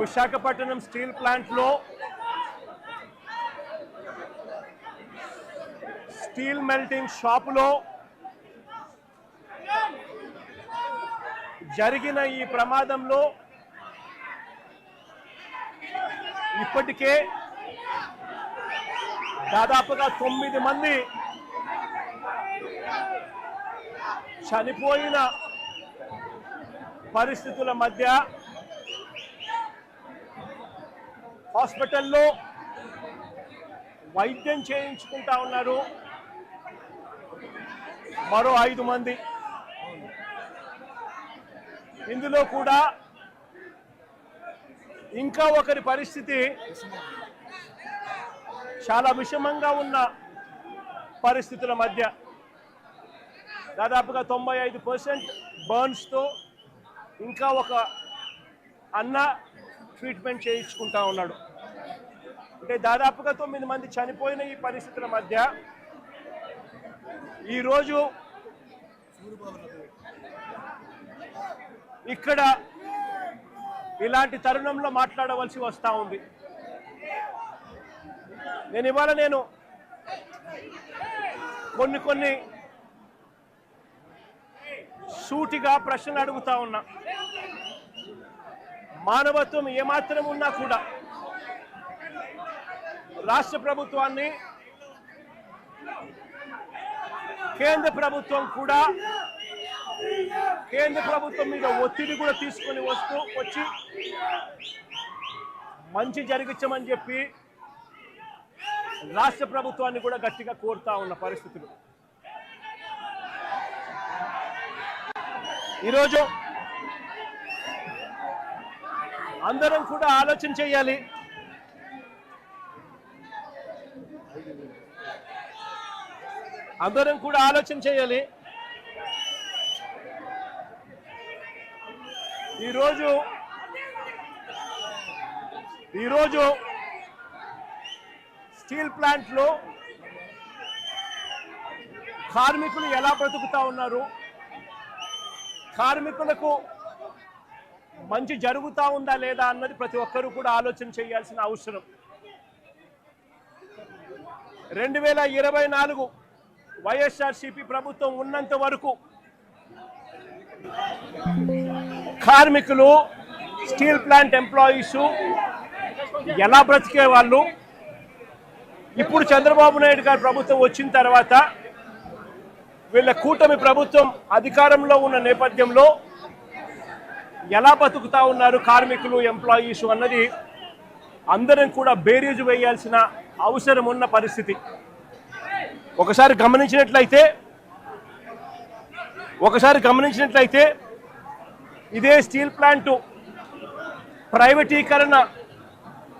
Visakhapatnam steel ప్లాంట్లో steel melting షాపులో జరిగిన ఈ ప్రమాదంలో ఇప్పటికే దాదాపుగా 9 మంది చనిపోయిన పరిస్థితుల మధ్య హాస్పిటల్లో వైద్యం చేయించుకుంటా ఉన్నారు మరో 5 మంది. ఇందులో కూడా ఇంకా ఒకరి పరిస్థితి చాలా విషమంగా ఉన్న పరిస్థితుల మధ్య దాదాపుగా 95% బర్న్స్తో ఇంకా ఒక అన్న ట్రీట్మెంట్ చేయించుకుంటా ఉన్నాడు. అంటే దాదాపుగా 9 మంది చనిపోయిన ఈ పరిస్థితుల మధ్య ఈరోజు ఇక్కడ ఇలాంటి తరుణంలో మాట్లాడవలసి వస్తూ ఉంది. ఇవాళ కొన్ని సూటిగా ప్రశ్నలు అడుగుతా ఉన్నా. మానవత్వం ఏమాత్రం ఉన్నా కూడా రాష్ట్ర ప్రభుత్వాన్ని, కేంద్ర ప్రభుత్వం కూడా కేంద్ర ప్రభుత్వం మీద ఒత్తిడి కూడా తీసుకొని వచ్చి మంచి జరిగించమని చెప్పి రాష్ట్ర ప్రభుత్వాన్ని కూడా గట్టిగా కోరుతా ఉన్న పరిస్థితులు. ఈరోజు అందరం కూడా ఆలోచన చేయాలి. ఈరోజు స్టీల్ ప్లాంట్లో కార్మికులు ఎలా బ్రతుకుతా ఉన్నారు, కార్మికులకు మంచి జరుగుతా ఉందా లేదా అన్నది ప్రతి ఒక్కరూ కూడా ఆలోచన చేయాల్సిన అవసరం. 2024 వైఎస్ఆర్సీపీ ప్రభుత్వం ఉన్నంత వరకు కార్మికులు, స్టీల్ ప్లాంట్ ఎంప్లాయీస్ ఎలా బ్రతికే వాళ్ళు, ఇప్పుడు చంద్రబాబు నాయుడు గారి ప్రభుత్వం వచ్చిన తర్వాత వీళ్ళ కూటమి ప్రభుత్వం అధికారంలో ఉన్న నేపథ్యంలో ఎలా బతుకుతా ఉన్నారు కార్మికులు, ఎంప్లాయీస్ అన్నది అందరం కూడా బేరీజు వేయాల్సిన అవసరం ఉన్న పరిస్థితి. ఒకసారి గమనించినట్లయితే ఇదే స్టీల్ ప్లాంట్ ప్రైవేటీకరణ